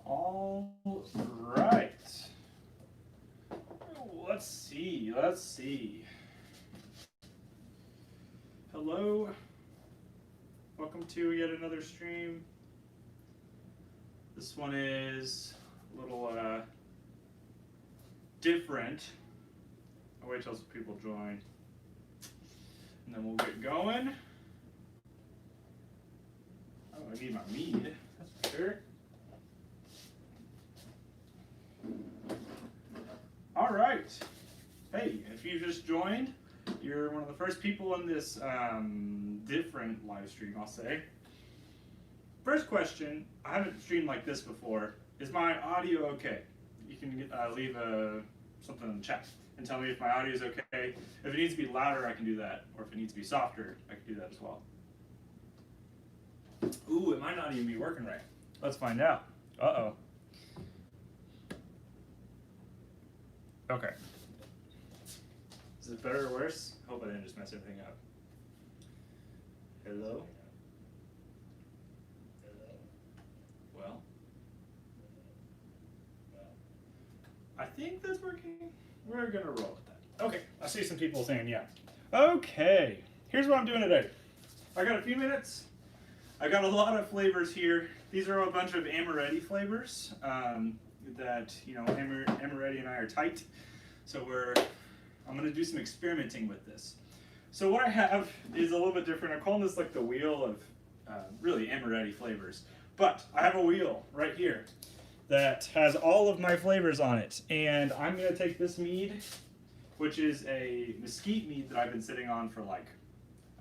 All right. Let's see. Hello. Welcome to yet another stream. This one is a little different. I'll wait till some people join. And then we'll get going. Oh, I need my mead, that's for sure. All right. Hey, if you just joined, you're one of the first people in this different live stream, I'll say. First question, I haven't streamed like this before. Is my audio okay? You can leave something in the chat and tell me if my audio is okay. If it needs to be louder, I can do that. Or if it needs to be softer, I can do that as well. Ooh, it might not even be working right. Let's find out. Uh-oh. Okay. Is it better or worse? I hope I didn't just mess everything up. Hello? Well, I think that's working. We're gonna roll with that. Okay, I see some people saying yeah. Okay, here's what I'm doing today. I got a few minutes. I got a lot of flavors here. These are a bunch of amaretti flavors that, you know, amaretti and I are tight. So I'm gonna do some experimenting with this. So what I have is a little bit different. I'm calling this like the wheel of really amaretti flavors. But I have a wheel right here that has all of my flavors on it. And I'm gonna take this mead, which is a mesquite mead that I've been sitting on for like,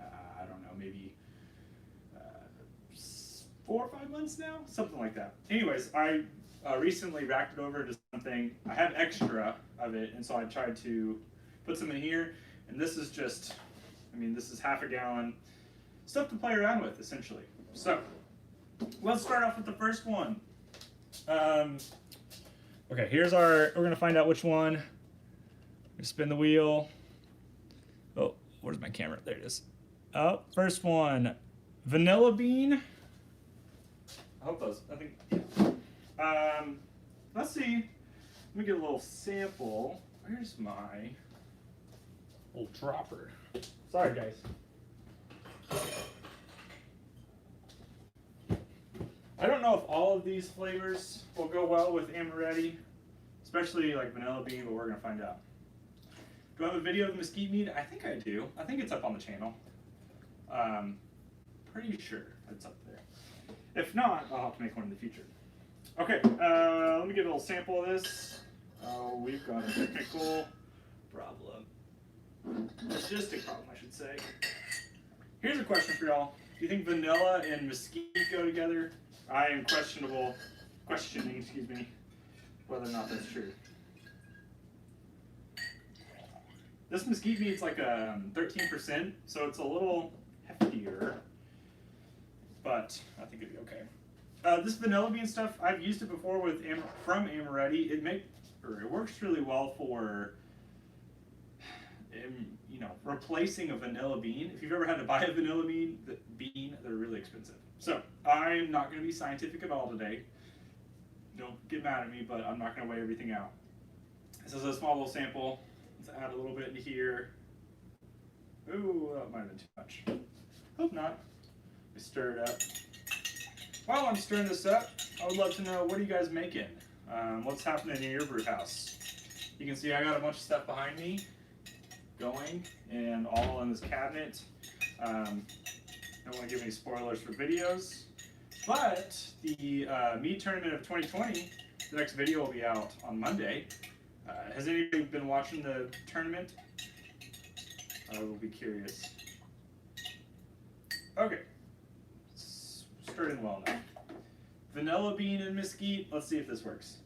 I don't know, maybe 4 or 5 months now, something like that. Anyways, I recently racked it over to something. I have extra of it, and so I tried to put some in here. And this is just, I mean, this is half a gallon. Stuff to play around with, essentially. So, let's start off with the first one. Okay, here's we're gonna find out which one. Spin the wheel. Oh, where's my camera? There it is. Oh, first one, vanilla bean. I hope I think, yeah. Let's see. Let me get a little sample. Where's my little dropper? Sorry, guys. I don't know if all of these flavors will go well with amaretti, especially like vanilla bean, but we're gonna find out. Do I have a video of the mesquite mead? I think I do. I think it's up on the channel. Pretty sure it's up there. If not, I'll have to make one in the future. Okay, let me get a little sample of this. Oh, we've got a technical problem. Logistic problem, I should say. Here's a question for y'all. Do you think vanilla and mesquite go together? I am questioning, whether or not that's true. This mesquite mead's like 13%, so it's a little heftier, but I think it'd be okay. This vanilla bean stuff, I've used it before with from amaretti. It works really well for you know, replacing a vanilla bean. If you've ever had to buy a vanilla bean, they're really expensive. So I'm not going to be scientific at all today. Don't get mad at me, but I'm not going to weigh everything out. This is a small little sample. Let's add a little bit into here. Ooh, that might have been too much. Hope not. We stir it up. While I'm stirring this up, I would love to know, what are you guys making? What's happening in your brew house? You can see I got a bunch of stuff behind me going, and all in this cabinet. I don't want to give any spoilers for videos, but the Mead Tournament of 2020, the next video will be out on Monday. Has anybody been watching the tournament? I will be curious. Okay, starting well now. Vanilla bean and mesquite. Let's see if this works.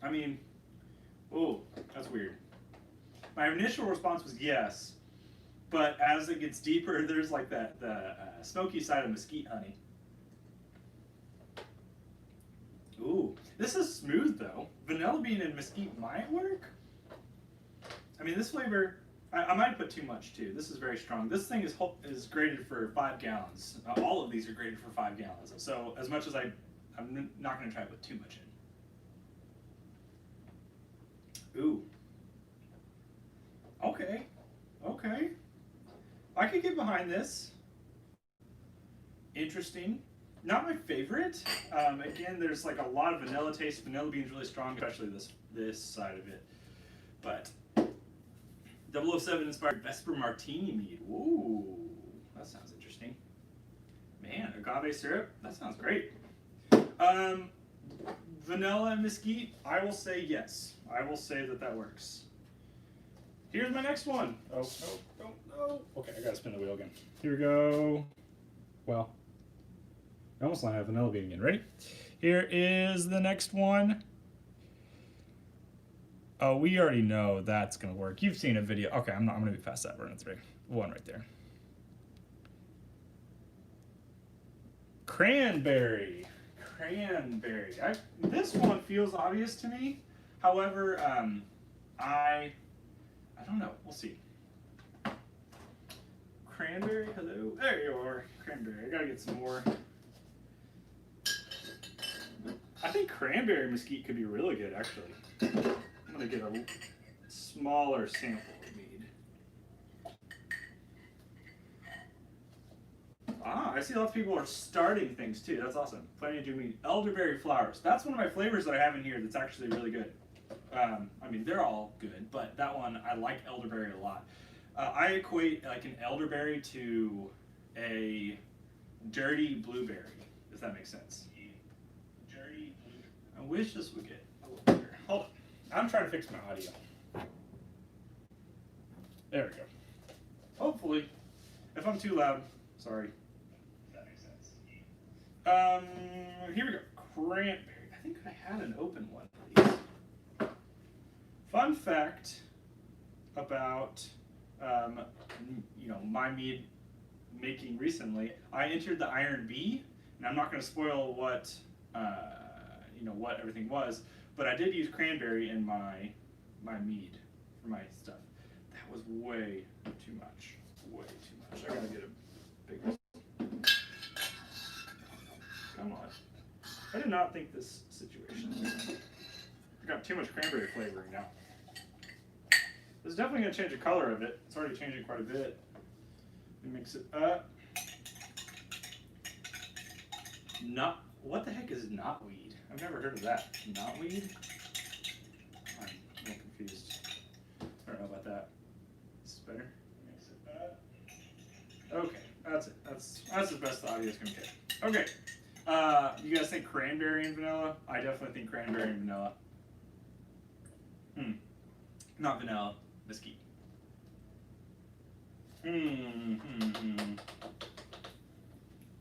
I mean, oh, that's weird. My initial response was yes, but as it gets deeper, there's like the smoky side of mesquite honey. Ooh, this is smooth though. Vanilla bean and mesquite might work. I mean, this flavor, I might put too much too. This is very strong. This thing is graded for 5 gallons. All of these are graded for 5 gallons. So as much as I'm not going to try to put too much in. Ooh. Okay. Okay. I could get behind this. Interesting. Not my favorite. Again, there's like a lot of vanilla taste. Vanilla bean's really strong, especially this side of it. But 007 inspired Vesper Martini mead. Ooh, that sounds interesting. Man, agave syrup. That sounds great. Vanilla and mesquite. I will say yes. I will say that works. Here's my next one. Oh, no, no, no. Okay, I gotta spin the wheel again. Here we go. Well, I almost have vanilla bean again. Ready? Here is the next one. Oh, we already know that's gonna work. You've seen a video. Okay, I'm gonna be past that. We're in 3. 1 right there. Cranberry. Cranberry. This one feels obvious to me. However, I don't know. We'll see. Cranberry. Hello. There you are. Cranberry. I gotta get some more. I think cranberry mesquite could be really good, actually. I'm going to get a smaller sample of mead. Ah, I see lots of people are starting things too. That's awesome. Plenty of mead. Elderberry flowers. That's one of my flavors that I have in here that's actually really good. I mean, they're all good, but that one, I like elderberry a lot. I equate like an elderberry to a dirty blueberry, if that makes sense. Dirty blueberry. I wish this would get a little better. Hold on. I'm trying to fix my audio. There we go. Hopefully. If I'm too loud, sorry. That makes sense. Here we go. Cranberry. I think I had an open one of these. Fun fact about my mead making recently. I entered the Iron Bee, and I'm not going to spoil what what everything was, but I did use cranberry in my mead for my stuff. That was way too much. Way too much. I gotta get a bigger. Come on. I did not think this situation. I got too much cranberry flavoring now. This is definitely going to change the color of it. It's already changing quite a bit. Let me mix it up. What the heck is knotweed? I've never heard of that. Knotweed? I'm a little confused. I don't know about that. This is better. Mix it up. Okay, that's it. That's as best the audio is going to get. Okay. You guys think cranberry and vanilla? I definitely think cranberry and vanilla. Not vanilla. Mesquite.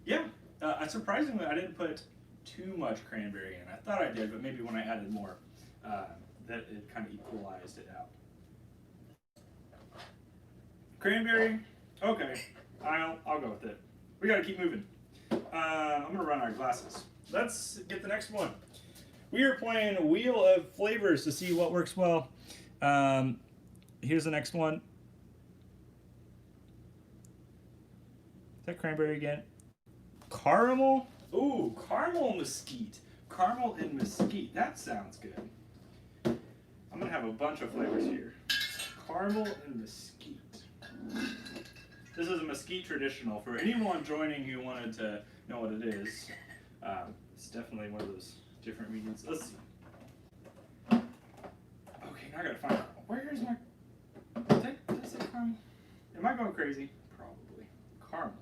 Yeah. Surprisingly, I didn't put too much cranberry in. I thought I did, but maybe when I added more, that it kind of equalized it out. Cranberry. Okay. I'll go with it. We got to keep moving. I'm gonna run our glasses. Let's get the next one. We are playing Wheel of Flavors to see what works well. Here's the next one. Is that cranberry again? Caramel? Ooh, caramel mesquite. Caramel and mesquite. That sounds good. I'm gonna have a bunch of flavors here. Caramel and mesquite. This is a mesquite traditional. For anyone joining who wanted to know what it is, it's definitely one of those different mediums. Let's see. Okay, now I gotta find out. Where is my... Did I say caramel? Am I going crazy? Probably. Caramel.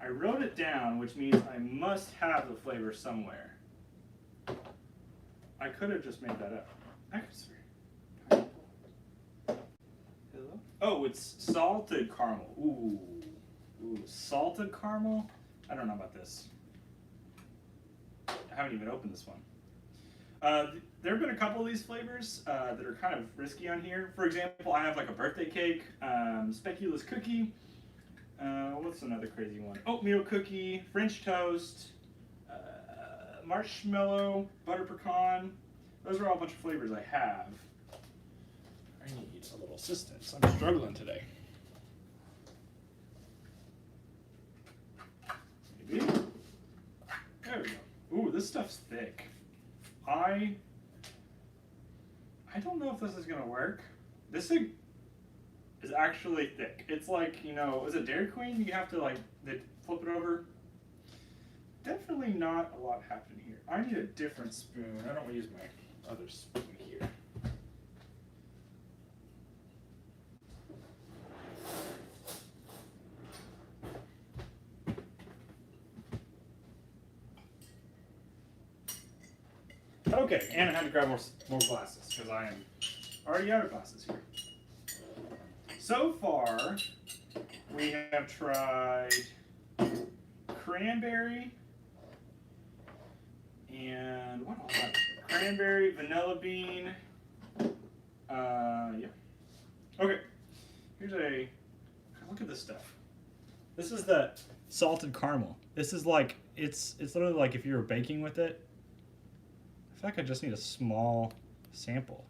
I wrote it down, which means I must have the flavor somewhere. I could have just made that up. I could swear. Hello? Oh, it's salted caramel. Ooh. Ooh, salted caramel? I don't know about this. I haven't even opened this one. There have been a couple of these flavors that are kind of risky on here. For example, I have like a birthday cake, speculoos cookie. What's another crazy one? Oatmeal cookie, French toast, marshmallow, butter pecan. Those are all a bunch of flavors I have. I need a little assistance. I'm struggling today. Maybe. There we go. Ooh, this stuff's thick. I don't know if this is gonna work. This thing is actually thick. It's like, you know, is it Dairy Queen? You have to like flip it over. Definitely not a lot happening here. I need a different spoon. I don't want to use my other spoon here. Okay, and I had to grab more glasses because I am already out of glasses here. So far, we have tried cranberry and what else? Cranberry, vanilla bean. Yeah. Okay. Here's a look at this stuff. This is the salted caramel. This is like it's literally like if you were baking with it. I feel like I just need a small sample.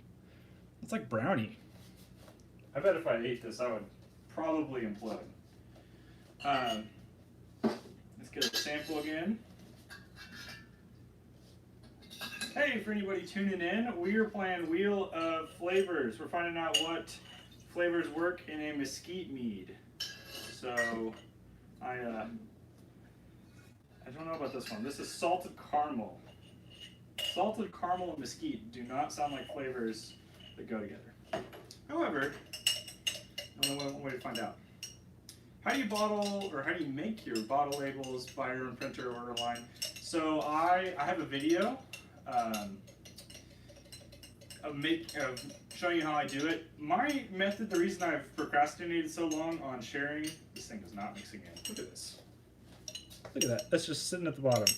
It's like brownie. I bet if I ate this, I would probably implode. Let's get a sample again. Hey, for anybody tuning in, we are playing Wheel of Flavors. We're finding out what flavors work in a mesquite mead. So, I don't know about this one. This is salted caramel. Salted caramel and mesquite do not sound like flavors that go together. However, only one way to find out. How do you bottle, or how do you make your bottle labels, buy your own printer, order online? So I have a video of showing you how I do it. My method, the reason I've procrastinated so long on sharing, this thing is not mixing in. Look at this. Look at that. That's just sitting at the bottom.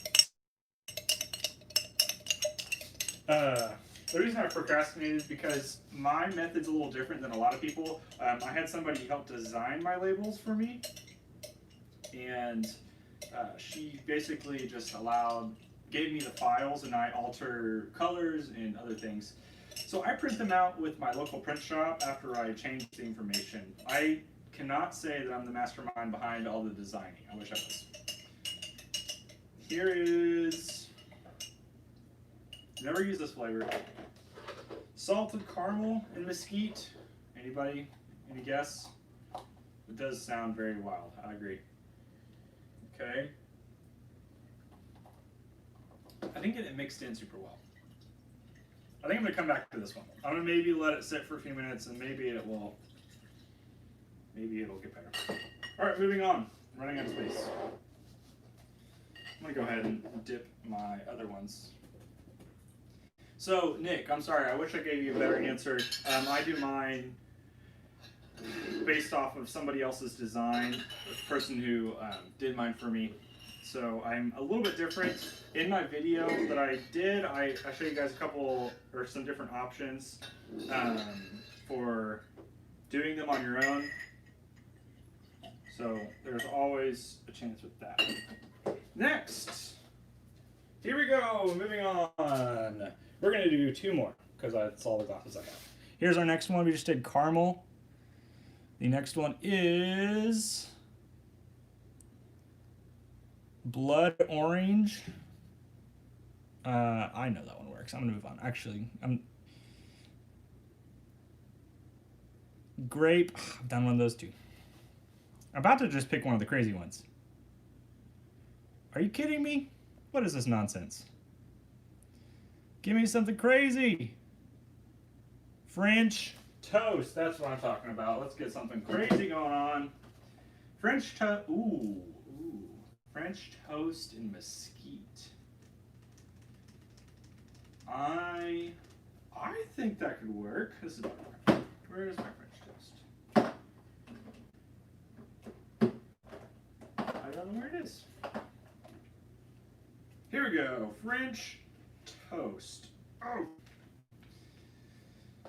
The reason I procrastinated is because my method's a little different than a lot of people. I had somebody help design my labels for me, and she basically just gave me the files, and I alter colors and other things. So I print them out with my local print shop after I change the information. I cannot say that I'm the mastermind behind all the designing. I wish I was. Here is, never use this flavor, salted caramel and mesquite. Anybody? Any guess? It does sound very wild. I agree. Okay. I didn't get it mixed in super well. I think I'm going to come back to this one. I'm going to maybe let it sit for a few minutes and maybe it'll get better. All right, moving on. I'm running out of space. I'm going to go ahead and dip my other ones. So, Nick, I'm sorry. I wish I gave you a better answer. I do mine based off of somebody else's design, the person who did mine for me. So I'm a little bit different. In my video that I did, I show you guys some different options for doing them on your own. So there's always a chance with that. Next, here we go, moving on. We're gonna do two more because that's all the glasses I have. Here's our next one. We just did caramel. The next one is blood orange. I know that one works. I'm gonna move on. Actually, grape. I've done one of those two. I'm about to just pick one of the crazy ones. Are you kidding me? What is this nonsense? Give me something crazy. French toast. That's what I'm talking about. Let's get something crazy going on. French toast. Ooh. French toast and mesquite. I think that could work. This is where is my French toast? I don't know where it is. Here we go. French toast. Oh.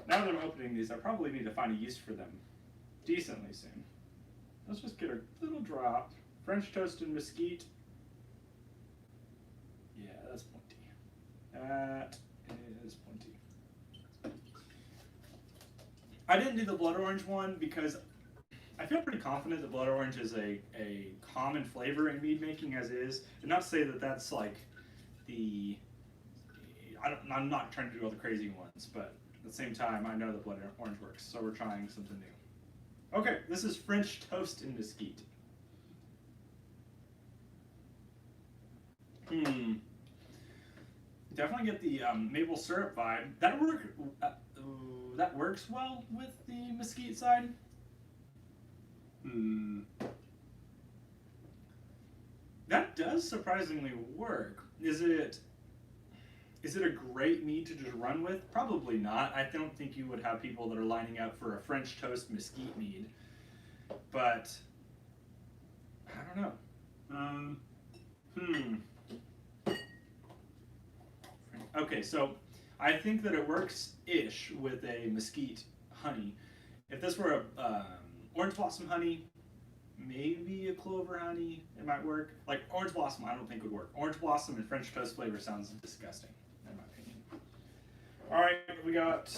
Now that I'm opening these, I probably need to find a use for them decently soon. Let's just get a little drop. French toast and mesquite. Yeah, that's plenty. That is plenty. I didn't do the blood orange one because I feel pretty confident that blood orange is a common flavor in mead making as is. And not to say that that's like the... I'm not trying to do all the crazy ones, but at the same time, I know that blood orange works, so we're trying something new. Okay, this is French toast and mesquite. Definitely get the maple syrup vibe. That works well with the mesquite side. That does surprisingly work. Is it a great mead to just run with? Probably not. I don't think you would have people that are lining up for a French toast mesquite mead. But I don't know. Okay, so I think that it works-ish with a mesquite honey. If this were a orange blossom honey, maybe a clover honey, it might work. Like orange blossom, I don't think would work. Orange blossom and French toast flavor sounds disgusting, in my opinion. All right, we got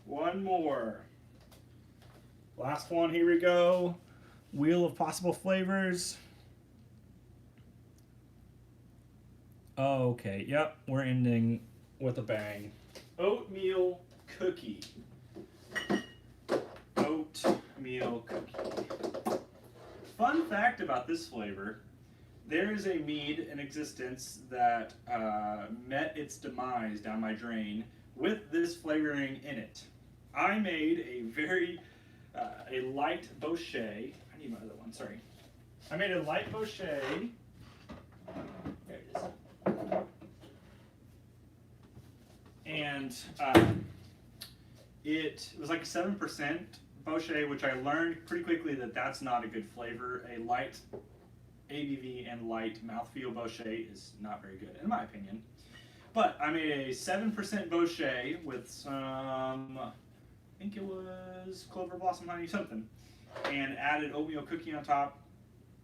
one more. Last one, here we go. Wheel of possible flavors. Okay, yep, we're ending with a bang. Oatmeal cookie. Oatmeal cookie. Fun fact about this flavor, there is a mead in existence that met its demise down my drain with this flavoring in it. I made a very, a light Bochet. I need my other one, sorry. I made a light Bochet. There it is. And it was like 7% Bochet, which I learned pretty quickly that that's not a good flavor. A light ABV and light mouthfeel Bochet is not very good, in my opinion. But I made a 7% Bochet with some, I think it was clover blossom honey, something, and added oatmeal cookie on top.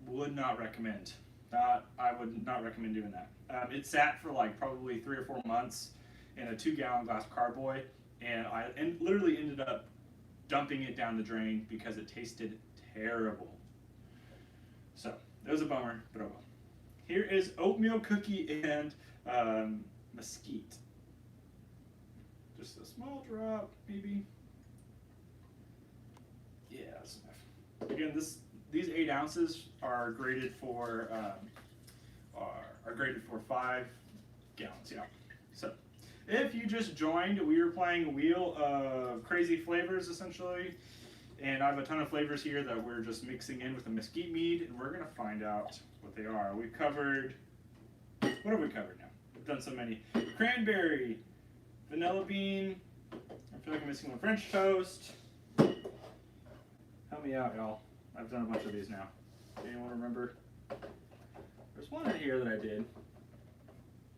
Would not recommend. I would not recommend doing that. It sat for like probably 3 or 4 months in a 2-gallon glass carboy, and I literally ended up dumping it down the drain because it tasted terrible. So it was a bummer, but oh well. Here is oatmeal cookie and mesquite. Just a small drop, maybe. Yeah, that's enough. Again, these 8 ounces are graded for 5 gallons. Yeah. So if you just joined, we were playing Wheel of Crazy Flavors essentially, and I have a ton of flavors here that we're just mixing in with the mesquite mead, and we're gonna find out what they are. We've covered, what have we covered now? We've done so many. Cranberry, vanilla bean. I feel like I'm missing one. French toast. Help me out, y'all. I've done a bunch of these now. Anyone remember? There's one in here that I did.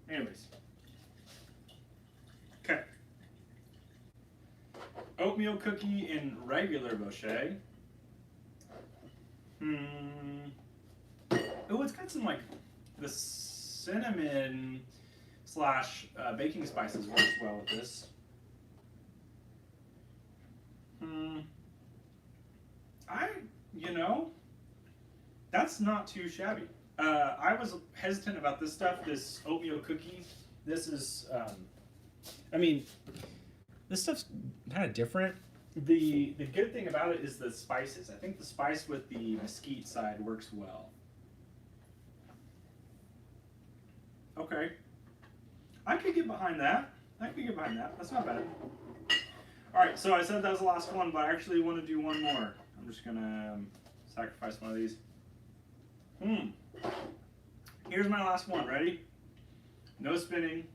Anyways. Okay. Oatmeal cookie in regular Bochet. Oh, it's got some like the cinnamon slash baking spices works well with this. You know, that's not too shabby. I was hesitant about this stuff, this oatmeal cookie. This is, I mean, this stuff's kind of different. The good thing about it is the spices. I think the spice with the mesquite side works well. Okay. I could get behind that. That's not bad. Alright, so I said that was the last one, but I actually want to do one more. I'm just going to sacrifice one of these. Here's my last one. Ready? No spinning.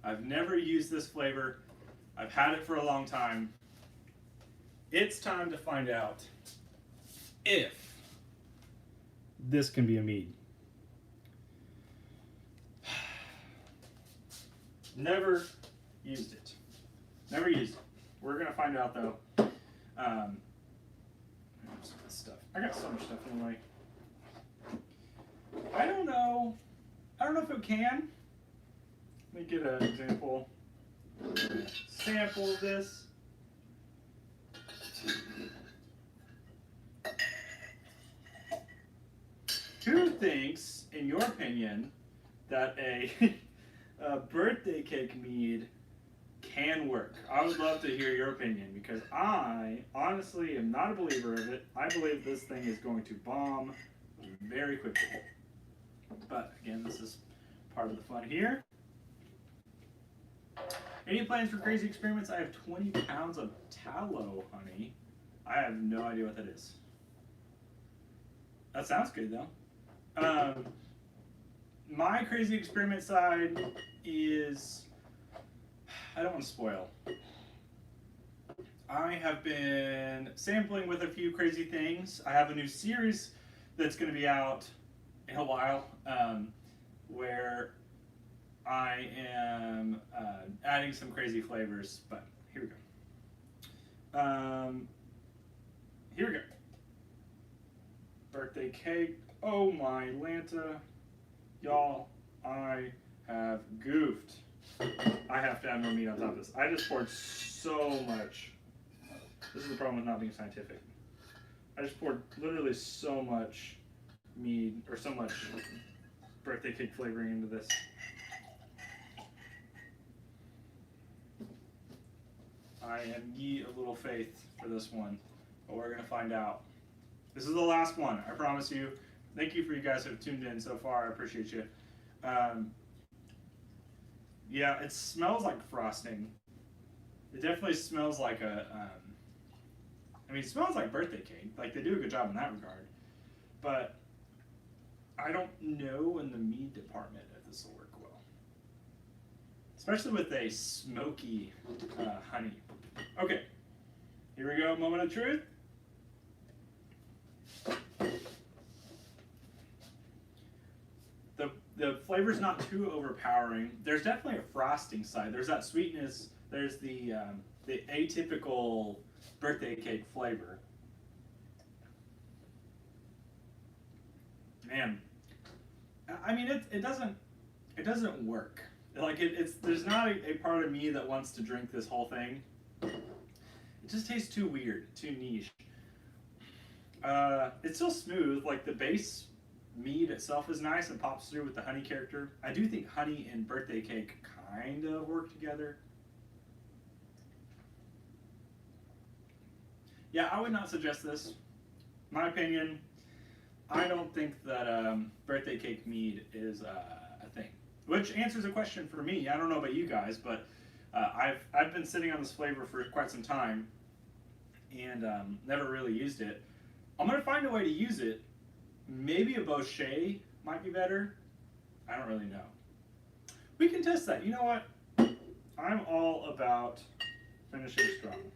I've never used this flavor. I've had it for a long time. It's time to find out if this can be a mead. Never used it. Never used it. We're gonna find out though. Stuff. I got so much stuff anyway. I don't know if it can. Let me get an example. Sample of this. thinks, in your opinion, that a, a birthday cake mead can work? I would love to hear your opinion because I honestly am not a believer of it. I believe this thing is going to bomb very quickly. But again, this is part of the fun here. Any plans for crazy experiments? I have 20 pounds of tallow honey. I have no idea what that is. That sounds good though. My crazy experiment side is, I don't want to spoil. I have been sampling with a few crazy things. I have a new series that's going to be out in a while, where I am adding some crazy flavors, but here we go. Here we go. Birthday cake. Oh my Lanta. Y'all, I have goofed. I have to add more meat on top of this. I just poured so much. This is the problem with not being scientific. I just poured literally so much mead, or so much birthday cake flavoring into this. I have ye a little faith for this one, but we're going to find out. This is the last one, I promise you. Thank you for you guys who have tuned in so far. I appreciate you. Yeah, it smells like frosting. It definitely smells like a, I mean, it smells like birthday cake. Like, they do a good job in that regard. But I don't know in the mead department if this will work well. Especially with a smoky honey. Okay, here we go, moment of truth. The flavor's not too overpowering. There's definitely a frosting side. There's that sweetness. There's the atypical birthday cake flavor. Man, I mean it doesn't work. Like there's not a part of me that wants to drink this whole thing. It just tastes too weird, too niche. It's still smooth. Like the base mead itself is nice and pops through with the honey character. I do think honey and birthday cake kind of work together. Yeah, I would not suggest this. My opinion, I don't think that birthday cake mead is a thing. Which answers a question for me. I don't know about you guys, but I've been sitting on this flavor for quite some time and never really used it. I'm going to find a way to use it. Maybe a Bochet might be better. I don't really know. We can test that. You know what? I'm all about finishing strong.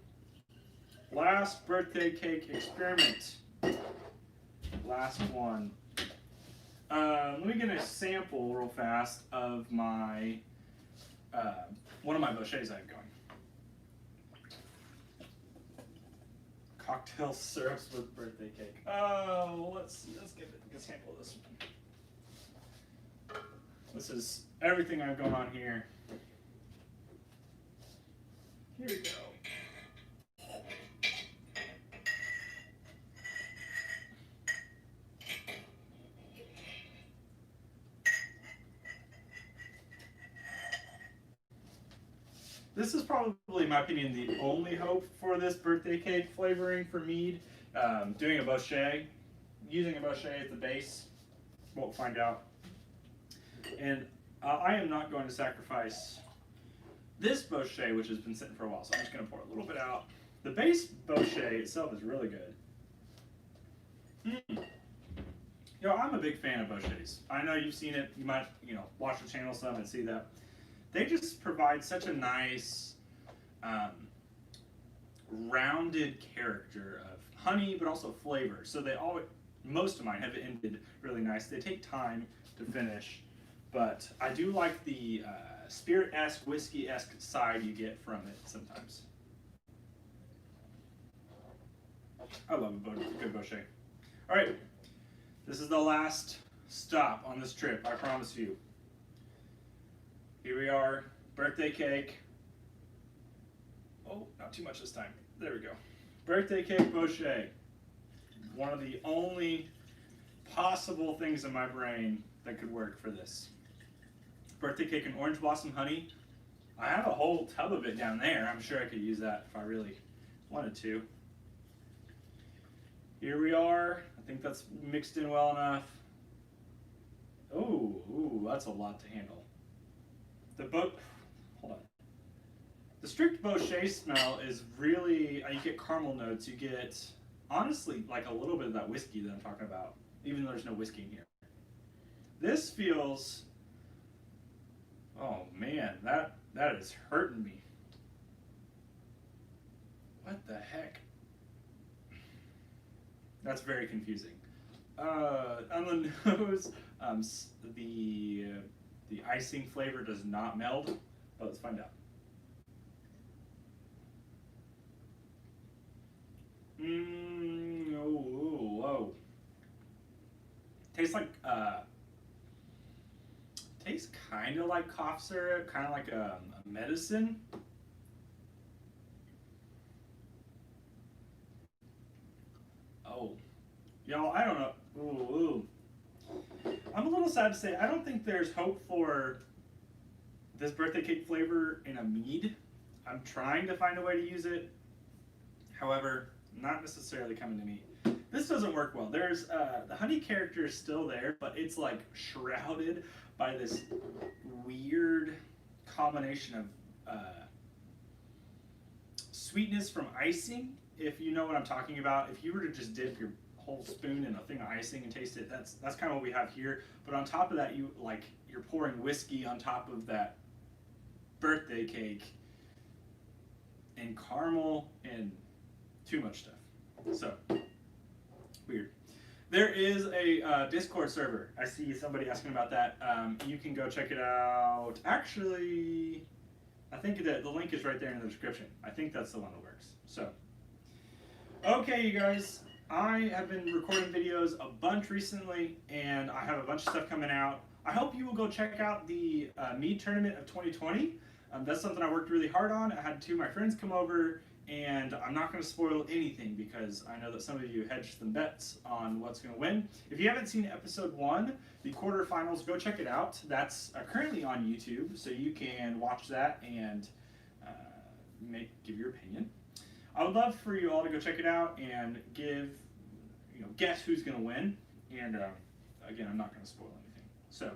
Last birthday cake experiment. Last one. Let me get a sample real fast of my one of my Bochets I have going. Cocktail syrups with birthday cake. Oh, let's see. Let's get a sample of this one. This is everything I've going on here. Here we go. This is probably, in my opinion, the only hope for this birthday cake flavoring for mead. Doing a Bochet, using a Bochet as the base, we'll find out. And I am not going to sacrifice this Bochet, which has been sitting for a while, so I'm just going to pour a little bit out. The base Bochet itself is really good. Yo, I'm a big fan of Bochets. I know you've seen it. You might, watch the channel some and see that. They just provide such a nice, rounded character of honey, but also flavor. So they always, most of mine have ended really nice. They take time to finish, but I do like the spirit-esque, whiskey-esque side you get from it sometimes. I love a good Bochet. All right, this is the last stop on this trip, I promise you. Here we are, birthday cake. Oh, not too much this time. There we go. Birthday cake Bochet. One of the only possible things in my brain that could work for this. Birthday cake and orange blossom honey. I have a whole tub of it down there. I'm sure I could use that if I really wanted to. Here we are. I think that's mixed in well enough. Ooh, that's a lot to handle. Hold on. The strict Bochet smell is really, you get caramel notes. You get, honestly, like a little bit of that whiskey that I'm talking about, even though there's no whiskey in here. This feels, oh man, that is hurting me. What the heck? That's very confusing. On the nose, the icing flavor does not meld, but let's find out. Whoa. Tastes like, tastes kind of like cough syrup, kind of like a medicine. Oh, y'all, I don't know. Ooh. I'm a little sad to say I don't think there's hope for this birthday cake flavor in a mead. I'm trying to find a way to use it. However, not necessarily coming to me. This doesn't work well. There's the honey character is still there, but it's like shrouded by this weird combination of sweetness from icing. If you know what I'm talking about, if you were to just dip your whole spoon in a thing of icing and taste it, that's kind of what we have here. But on top of that, you're pouring whiskey on top of that birthday cake and caramel and too much stuff. So weird. There is a Discord server. I see somebody asking about that. You can go check it out. Actually, I think the link is right there in the description. I think that's the one that works. So, okay, you guys. I have been recording videos a bunch recently, and I have a bunch of stuff coming out. I hope you will go check out the Mead Tournament of 2020. That's something I worked really hard on. I had two of my friends come over, and I'm not going to spoil anything because I know that some of you hedged some bets on what's going to win. If you haven't seen episode 1, the quarterfinals, go check it out. That's currently on YouTube, so you can watch that and give your opinion. I would love for you all to go check it out and guess who's going to win. And again, I'm not going to spoil anything. So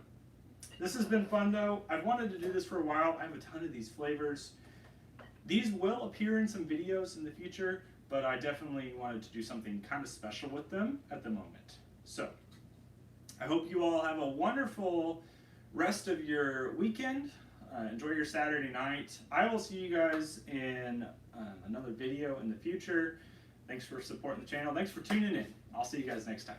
this has been fun though. I've wanted to do this for a while. I have a ton of these flavors. These will appear in some videos in the future, but I definitely wanted to do something kind of special with them at the moment. So I hope you all have a wonderful rest of your weekend. Enjoy your Saturday night. I will see you guys in another video in the future. Thanks for supporting the channel. Thanks for tuning in. I'll see you guys next time.